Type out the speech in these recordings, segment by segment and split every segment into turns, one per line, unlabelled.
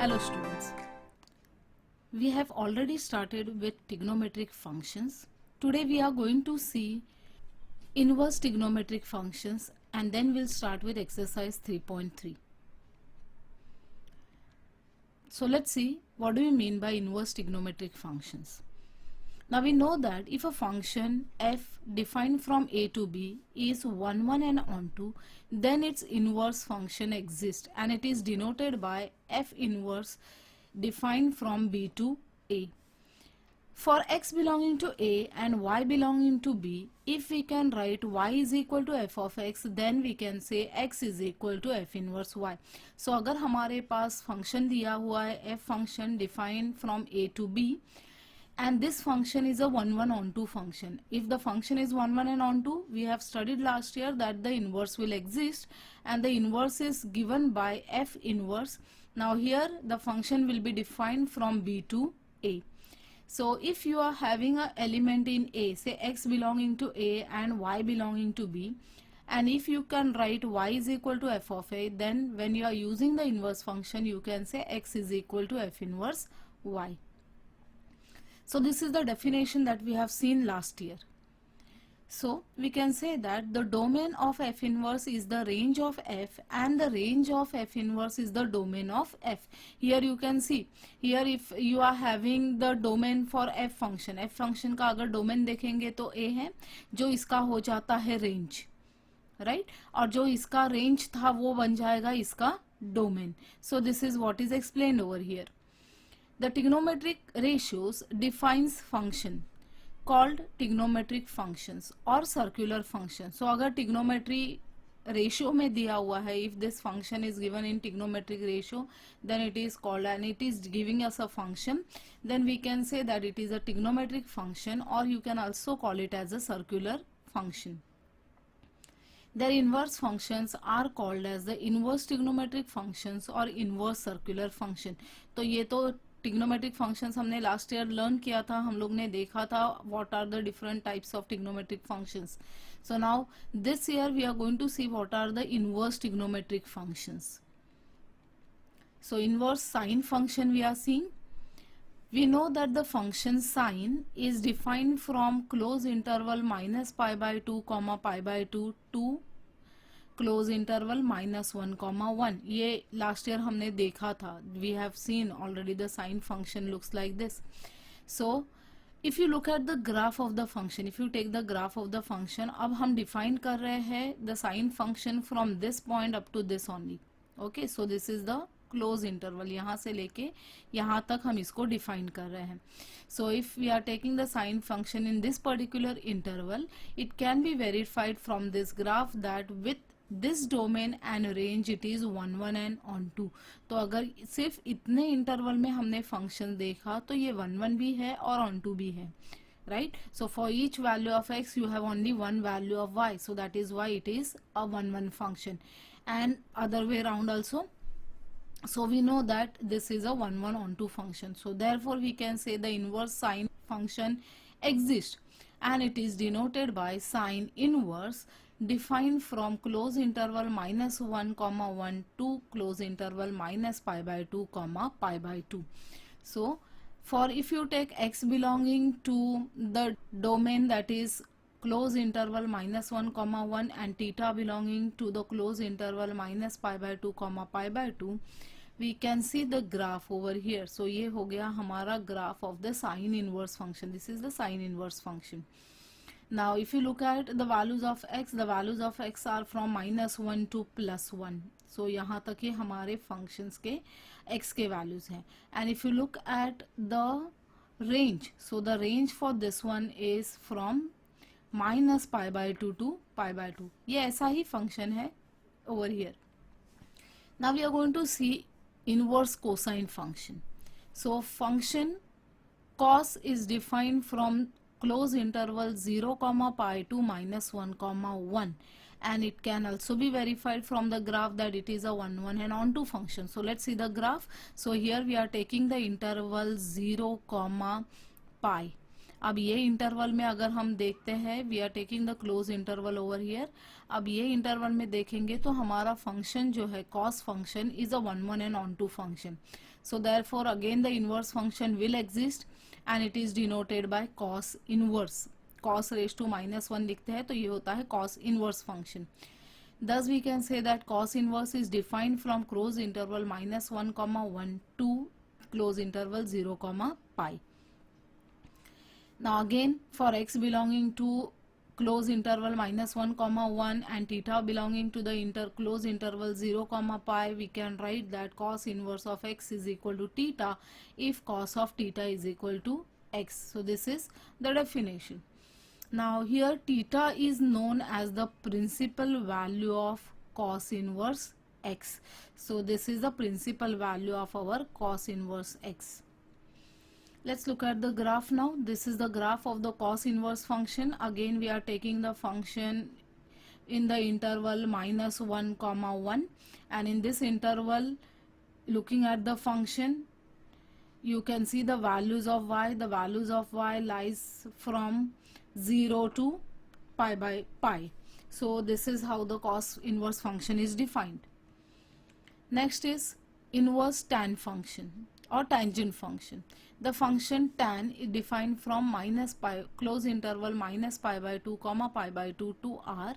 Hello students, we have already started with trigonometric functions. Today we are going to see inverse trigonometric functions and then we'll start with exercise 3.3. So let's see what do we mean by inverse trigonometric functions. Now we know that if a function f defined from a to b is 1, 1 and onto, then its inverse function exists and it is denoted by f inverse defined from b to a. For x belonging to a and y belonging to b, if we can write y is equal to f of x, then we can say x is equal to f inverse y. So अगर हमारे पास function दिया हुआ है f function defined from a to b, and this function is a 1 1 onto function. If the function is 1 1 and onto, we have studied last year that the inverse will exist and the inverse is given by f inverse. Now here the function will be defined from b to a. So if you are having an element in a, say x belonging to a and y belonging to b, and if you can write y is equal to f of a, then when you are using the inverse function you can say x is equal to f inverse y. So this is the definition that we have seen last year. So we can say that the domain of f inverse is the range of f and the range of f inverse is the domain of f. Here you can see, here if you are having the domain for f function का अगर domain देखेंगे तो a है, जो इसका हो जाता है range, right? और जो इसका range था वो बन जाएगा इसका domain. So this is what is explained over here. The trigonometric ratios defines function called trigonometric functions or circular functions. So अगर trigonometry ratio में दिया हुआ है, if this function is given in trigonometric ratio, then it is called, and it is giving us a function, then we can say that it is a trigonometric function, or you can also call it as a circular function. Their inverse functions are called as the inverse trigonometric functions or inverse circular function. तो ये तो trigonometric functions हमने last year learn किया था, हम लोग ने देखा था what are the different types of trigonometric functions. So now this year we are going to see what are the inverse trigonometric functions. So inverse sine function we are seeing. We know that the function sine is defined from close interval minus pi by 2 comma pi by 2 to close interval minus 1 comma 1. ये last year हमने देखा था. We have seen already the sine function looks like this. So if you look at the graph of the function, if you take the graph of the function, अब हम define कर रहे हैं the sine function from this point up to this only. Okay, so this is the close interval, यहाँ से लेके यहाँ तक हम इसको define कर रहे हैं. So if we are taking the sine function in this particular interval, it can be verified from this graph that with this domain and range it is 1 1 and onto. तो अगर सिर्फ इतने इंटरवल में हमने function देखा तो ये 1 1 भी है और onto भी है, right? So for each value of x you have only one value of y, so that is why it is a 1 1 function, and other way around also. So we know that this is a 1 1 onto function, so therefore we can say the inverse sine function exists and it is denoted by sine inverse defined from close interval minus 1 comma 1 to close interval minus pi by 2 comma pi by 2. So for if you take x belonging to the domain that is close interval minus 1 comma 1 and theta belonging to the close interval minus pi by 2 comma pi by 2, we can see the graph over here. So ये हो गया हमारा graph of the sine inverse function. This is the sine inverse function. Now if you look at the values of x, the values of x are from minus 1 to plus 1. So यहाँ तक ये हमारे functions के x के values हैं. And if you look at the range, so the range for this one is from minus pi by 2 to pi by 2. ये ऐसा ही function है over here. Now we are going to see inverse cosine function. So function cos is defined from close interval 0 comma pi to minus 1 comma 1, and it can also be verified from the graph that it is a 1 1 and onto function. So let's see the graph. So here we are taking the interval 0 comma pi, अब ये interval में अगर हम देखते हैं, we are taking the close interval over here. अब ये interval में देखेंगे तो हमारा फंक्शन जो है cos function is a one one and onto function, so therefore again the inverse function will exist and it is denoted by cos inverse. Cos raise to -1 लिखते हैं तो ये होता है cos inverse function. Thus we can say that cos inverse is defined from close interval -1, 1 to close interval 0, pi. Now again for x belonging to close interval -1, 1 and theta belonging to the close interval 0, pi, we can write that cos inverse of x is equal to theta if cos of theta is equal to x. So this is the definition. Now here theta is known as the principal value of cos inverse x. So this is the principal value of our cos inverse x. Let's look at the graph now. This is the graph of the cos inverse function. Again we are taking the function in the interval -1, 1, and in this interval, looking at the function, you can see the values of y. The values of y lies from 0 to pi by pi. So this is how the cos inverse function is defined. Next is inverse tan function or tangent function. The function tan is defined from -pi, close interval -pi by 2, pi by 2 to r.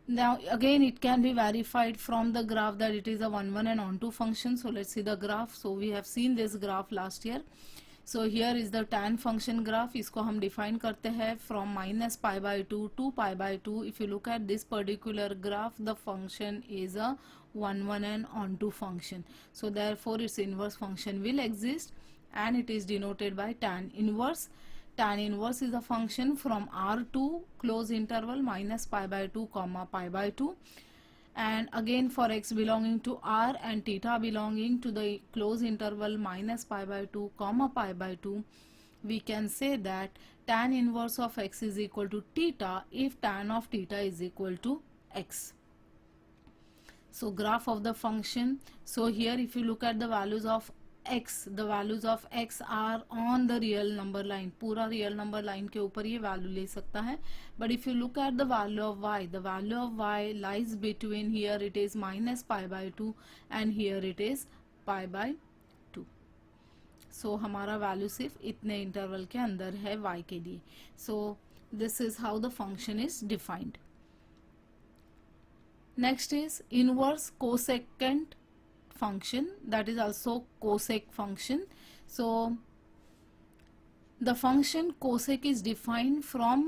Now again it can be verified from the graph that it is a 1, 1 and onto function. So let's see the graph. So we have seen this graph last year. So here is the tan function graph. इसको हम define करते हैं from -pi by 2 to pi by 2. If you look at this particular graph, the function is a 1, 1 and onto function. So therefore its inverse function will exist and it is denoted by tan inverse. Tan inverse is a function from r to close interval -pi by 2, pi by 2. And again for x belonging to r and theta belonging to the close interval -pi by 2, pi by 2, we can say that tan inverse of x is equal to theta if tan of theta is equal to x. So graph of the function. So here if you look at the values of x, the values of x are on the real number line. पूरा real number line के ऊपर ये value ले सकता है. But if you look at the value of y, the value of y lies between, here it is -pi by 2 and here it is pi by 2. So हमारा value सिर्फ इतने interval के अंदर है y के लिए. So this is how the function is defined. Next is inverse cosecant function, that is also cosec function. So the function cosec is defined from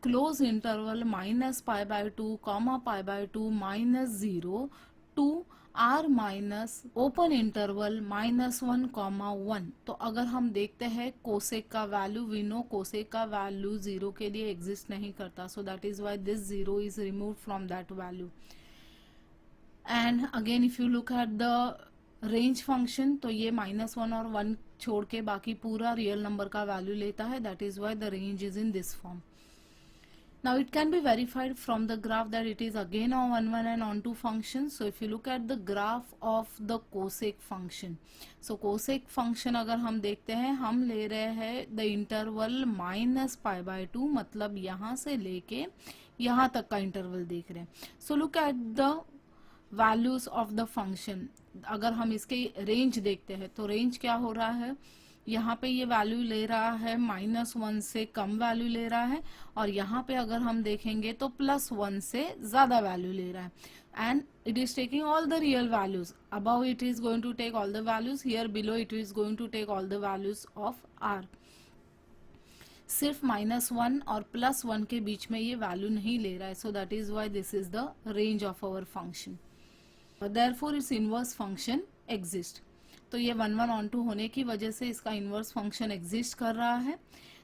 close interval -pi by 2, pi by 2 -0 to r minus open interval -1, 1. तो अगर हम देखते हैं cosec का value, we know cosec का value 0 के लिए exist नहीं करता, सो that is why this 0 is remove from that value. And again if you look at the range function, तो ये -1 और 1 छोड़ के बाकी पूरा रियल नंबर का वैल्यू लेता है, that is why the range is in this form. Now it can be verified from the graph that it is again a 1, 1 and onto function. So if you look at the graph of the cosec function, so cosec function अगर हम देखते हैं, हम ले रहे हैं the interval -pi by 2, मतलब यहाँ से लेके यहाँ तक का interval देख रहे हैं. So look at the values of the function. अगर हम इसके रेंज देखते हैं तो रेंज क्या हो रहा है, यहाँ पे ये वैल्यू ले रहा है -1 से कम वैल्यू ले रहा है, और यहाँ पे अगर हम देखेंगे तो +1 से ज्यादा वैल्यू ले रहा है. And it is taking all the real values. Above it is going to take all the values, here below it is going to take all the values of R. सिर्फ -1 और +1 के बीच में ये वैल्यू नहीं ले रहा है, so that is why this is the range of our function. Therefore its inverse function exist. तो ये 1, 1 on 2 होने की वजह से इसका इनवर्स फंक्शन एग्जिस्ट कर रहा है.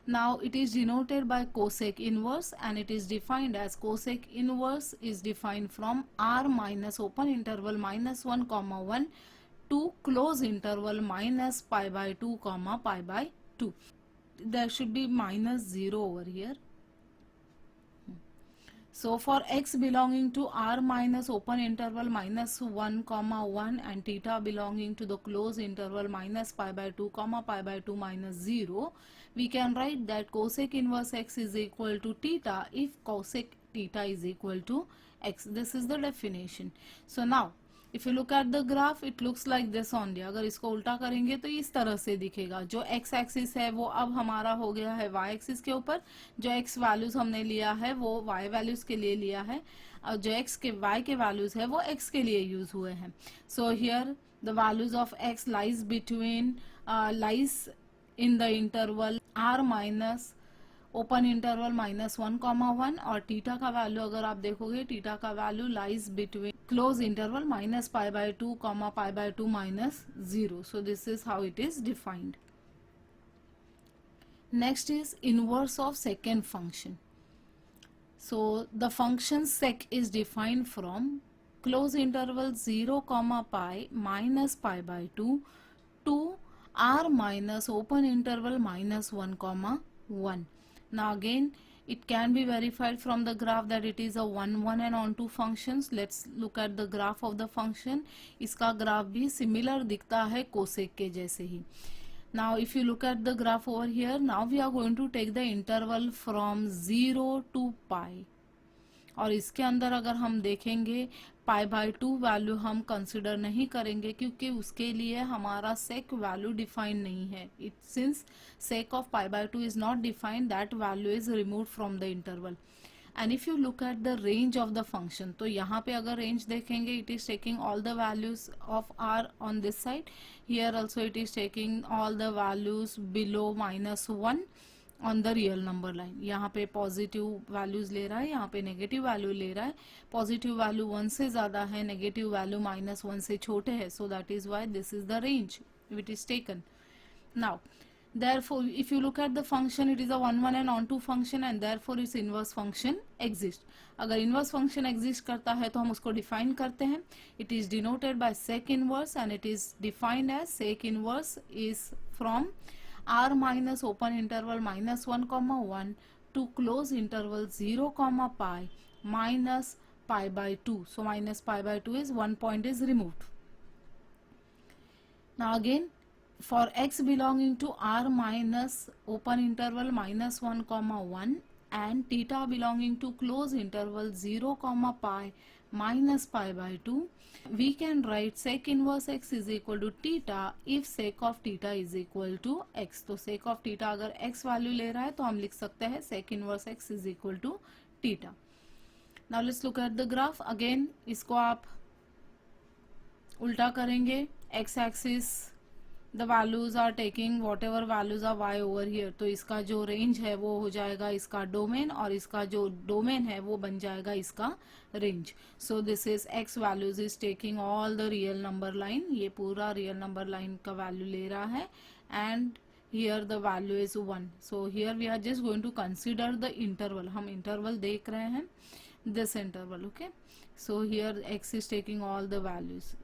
Now it is denoted by cosec inverse and it is defined as cosec inverse is defined from r minus open interval -1, 1 to close interval -pi by 2, pi by 2. There should be -0 over here. So for x belonging to r minus open interval minus 1 comma 1 and theta belonging to the closed interval minus pi by 2 comma pi by 2 minus 0, we can write that cosec inverse x is equal to theta if cosec theta is equal to x. This is the definition. So now if you look at the graph, it looks like this only. अगर इसको उल्टा करेंगे तो इस तरह से दिखेगा. जो x एक्सिस है वो अब हमारा हो गया है y एक्सिस के ऊपर. जो x वैल्यूज हमने लिया है वो y वैल्यूज के लिए लिया है, और जो x के y के वैल्यूज है वो x के लिए यूज हुए हैं. So here the values of x lies between lies in the interval r minus open interval minus 1 comma 1, और टीटा का वैल्यू अगर आप देखोगे टीटा का value lies between close interval minus pi by 2 comma pi by 2 minus 0. So this is how it is defined. Next is inverse of second function. So the function sec is defined from close interval 0 comma pi minus pi by 2 to r minus open interval minus 1 comma 1. Now again it can be verified from the graph that it is a 1 1 and onto functions. Let's look at the graph of the function. इसका graph भी similar दिखता है cosec के जैसे ही. Now if you look at the graph over here, now we are going to take the interval from 0 to pi. और इसके अंदर अगर हम देखेंगे पाई बाय 2 वैल्यू हम कंसिडर नहीं करेंगे क्योंकि उसके लिए हमारा सेक वैल्यू डिफाइन नहीं है. It since sec of pi by 2 is not defined, that value is remove from the interval. And if you look at the range of the function, तो यहाँ पे अगर रेंज देखेंगे it is taking all the values of R on this side. Here also it is taking all the values below minus 1 on the real number line. यहाँ पे positive values ले रहा है, यहाँ पे नेगेटिव वैल्यू ले रहा है. पॉजिटिव वैल्यू 1 से ज्यादा है, नेगेटिव वैल्यू माइनस 1 से छोटे है. So that is why this is the range which is taken. Now therefore if you look at the function, it is a 1 1 and onto function and therefore its inverse function exists. अगर inverse function exist करता है तो हम उसको define करते हैं. It is denoted by sec inverse and it is defined as sec inverse is from r minus open interval minus 1 comma 1 to close interval 0 comma pi minus pi by 2. So minus pi by 2 is 1 point is removed. Now again for x belonging to r minus open interval minus 1 comma 1 and theta belonging to close interval 0 comma pi minus pi by 2, we can write sec inverse x is equal to theta if sec of theta is equal to x. तो sec of theta अगर x value ले रहा है तो हम लिख सकते हैं sec inverse x is equal to theta. Now let's look at the graph. Again इसको आप उल्टा करेंगे. x axis the values are taking whatever values are y over here. तो इसका जो रेंज है वो हो जाएगा इसका डोमेन और इसका जो डोमेन है वो बन जाएगा इसका range. So this is x values is taking all the real number line. ये पूरा रियल नंबर लाइन का वैल्यू ले रहा है and here the value is 1. So here we are just going to consider the interval. हम interval देख रहे हैं, this interval. Okay, so here x is taking all the values.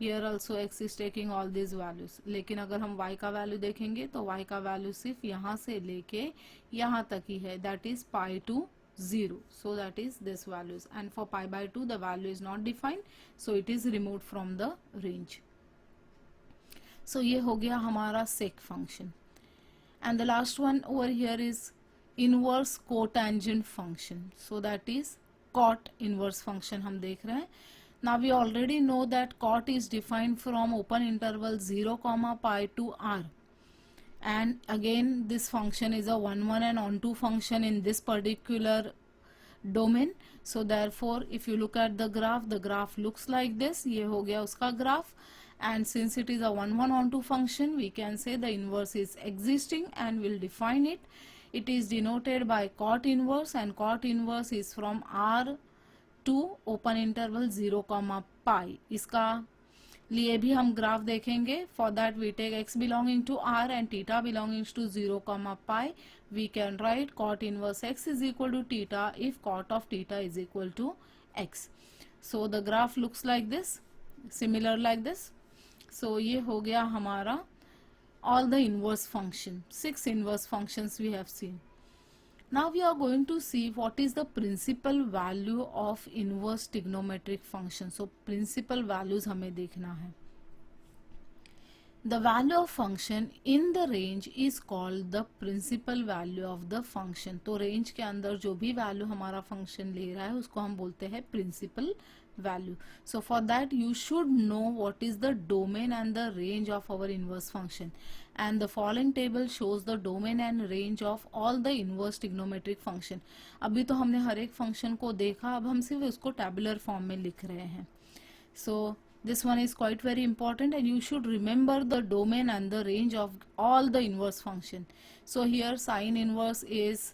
Here also x is taking all these values. लेकिन अगर हम y का value देखेंगे तो y का वैल्यू सिर्फ यहाँ से लेके यहाँ तक ही है, that is pi to 0. So that is this values and for pi by 2 the value is not defined, so it is removed from the range. So ये हो गया हमारा sec function. And the last one over here is inverse cotangent function. So that is cot inverse function हम देख रहे हैं. Now we already know that cot is defined from open interval 0 comma pi to r, and again this function is a 1 1 and onto function in this particular domain. So therefore if you look at the graph looks like this. ये हो गया उसका graph, and since it is a 1 1 onto function we can say the inverse is existing and we'll define it. It is denoted by cot inverse and cot inverse is from r to open interval 0 comma pi. इसका लिए भी हम graph देखेंगे. For that we take x belonging to r and theta belonging to 0 comma pi. We can write cot inverse x is equal to theta if cot of theta is equal to x. So the graph looks like this, similar like this. So ये हो गया हमारा all the inverse function. 6 inverse functions we have seen. Now we are going to see what is the principal value of inverse trigonometric function. So principal values हमें देखना है. The value of function in the range is called the principal value of the function. तो range के अंदर जो भी value हमारा function ले रहा है उसको हम बोलते हैं principal value. So for that you should know what is the domain and the range of our inverse function. And the following table shows the domain and range of all the inverse trigonometric function. अभी तो हमने हर एक function को देखा, अब हम सिर्फ उसको tabular form में लिख रहे हैं. So this one is quite very important and you should remember the domain and the range of all the inverse function. So here sine inverse is,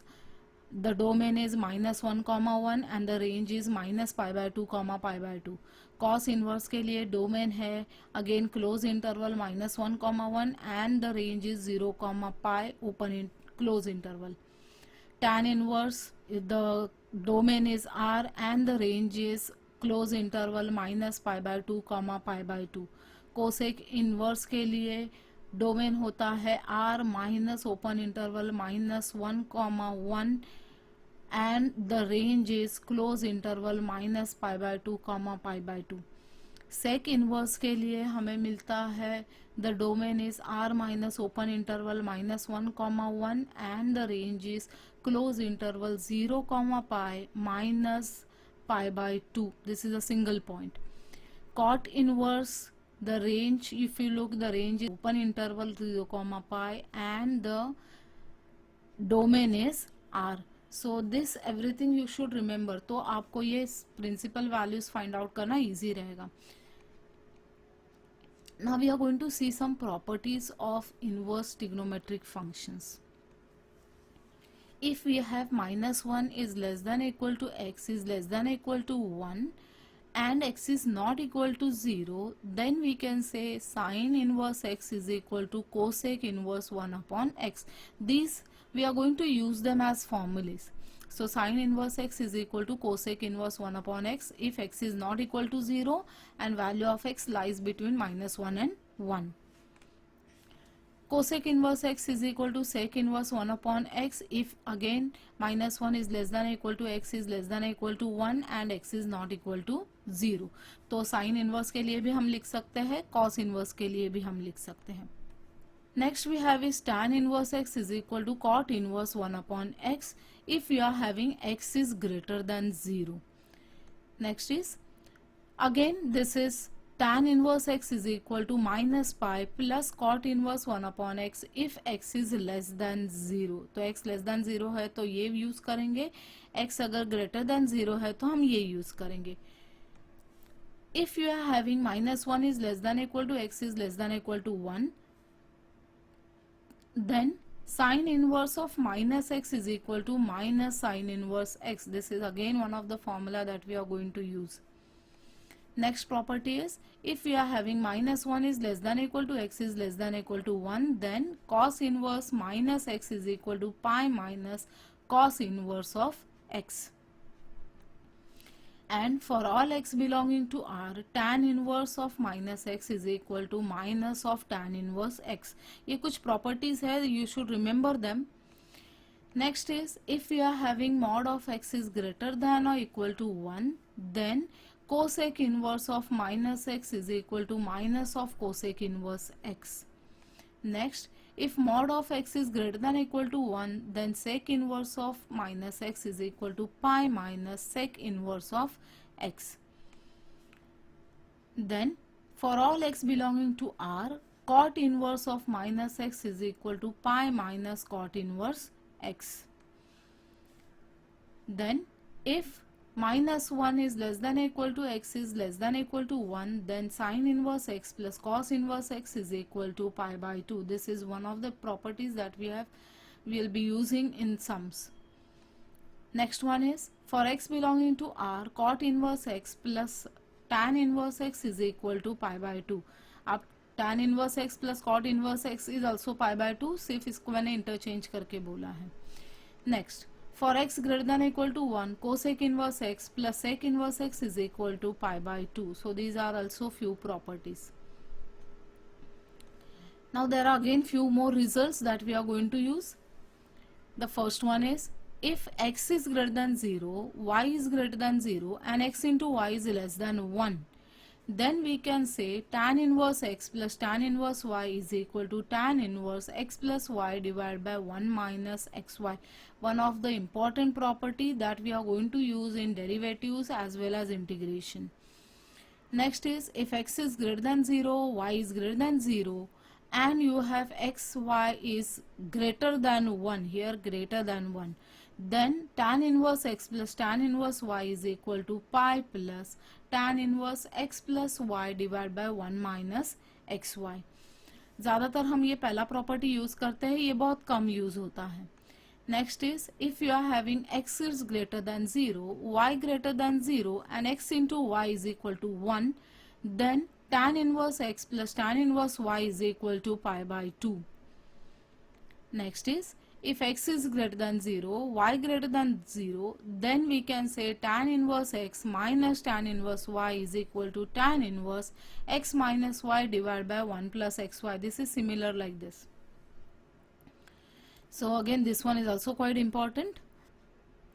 the domain is -1, 1 and the range is -π/2, π/2. Cos inverse के लिए domain है again close interval -1, 1 and the range is 0, π open close interval. Tan inverse, the domain is R and the range is close interval -π/2, π/2. Cosec inverse के लिए domain होता है R minus open interval -1, 1 and the range is close interval -π/2, π/2. Sec inverse के लिए हमें मिलता है the domain is R minus open interval -1, 1 and the range is close interval 0, π minus π/2. This is a single point. Cot inverse, the range, if you look, the range is open interval 0, π and the domain is R. So this everything you should remember. तो आपको ये principal values find out करना easy रहेगा. Now we are going to see some properties of inverse trigonometric functions. If we have -1 is less than equal to x is less than equal to 1 and x is not equal to 0, then we can say sine inverse x is equal to cosec inverse 1 upon x. These we are going to use them as formulas. So sine inverse x is equal to cosec inverse 1 upon x if x is not equal to 0 and value of x lies between -1 and 1. Cosec inverse x is equal to sec inverse 1 upon x if again -1 is less than equal to x is less than equal to 1 and x is not equal to 0. तो sin inverse के लिए भी हम लिख सकते हैं, cos inverse के लिए भी हम लिख सकते हैं. Next we have is tan inverse x is equal to cot inverse 1 upon x if we are having x is greater than 0. Next is again this is tan inverse x is equal to -π plus cot inverse 1 upon x if x is less than 0. तो x less than 0 है तो ये use करेंगे, x अगर greater than 0 है तो हम ये यूज करेंगे. If you are having -1 is less than equal to x is less than equal to 1, then sine inverse of minus x is equal to minus sine inverse x. This is again one of the formula that we are going to use. Next property is if we are having -1 is less than equal to x is less than equal to 1, then cos inverse minus x is equal to pi minus cos inverse of x. And for all x belonging to R, tan inverse of minus x is equal to minus of tan inverse x. ये कुछ properties है, you should remember them. Next is if we are having mod of x is greater than or equal to 1, then cosec inverse of minus x is equal to minus of cosec inverse x. Next, if mod of x is greater than equal to 1, then sec inverse of minus x is equal to pi minus sec inverse of x. Then for all x belonging to R, cot inverse of minus x is equal to pi minus cot inverse x. Then if -1 is less than equal to x is less than equal to 1, then sine inverse x plus cos inverse x is equal to pi/2. This is one of the properties that we'll be using in sums. Next one is for x belonging to R, cot inverse x plus tan inverse x is equal to pi/2. अब tan inverse x plus cot inverse x is also pi/2, सिर्फ इसको मैंने interchange करके बोला है. Next, for x greater than equal to 1, cosec inverse x plus sec inverse x is equal to pi/2. So these are also few properties. Now there are again few more results that we are going to use. The first one is if x is greater than 0, y is greater than 0 and x into y is less than 1, then we can say tan inverse x plus tan inverse y is equal to tan inverse x plus y divided by 1 minus xy. One of the important property that we are going to use in derivatives as well as integration. Next is, if x is greater than 0, y is greater than 0 and you have x, y is greater than 1, here greater than 1, then tan inverse x plus tan inverse y is equal to pi plus tan inverse x plus y divided by 1 minus xy. ज़्यादातर हम ये पहला property use करते हैं, ये बहुत कम use होता है. Next is, if you are having x is greater than 0, y greater than 0 and x into y is equal to 1, then tan inverse x plus tan inverse y is equal to pi by 2. Next is, if x is greater than 0, y greater than 0, then we can say tan inverse x minus tan inverse y is equal to tan inverse x minus y divided by 1 plus xy. This is similar like this. So again, this one is also quite important.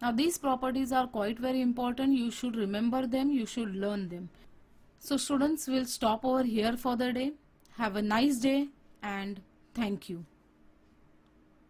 Now these properties are quite very important. You should remember them, you should learn them. So students, will stop over here for the day. Have a nice day and thank you.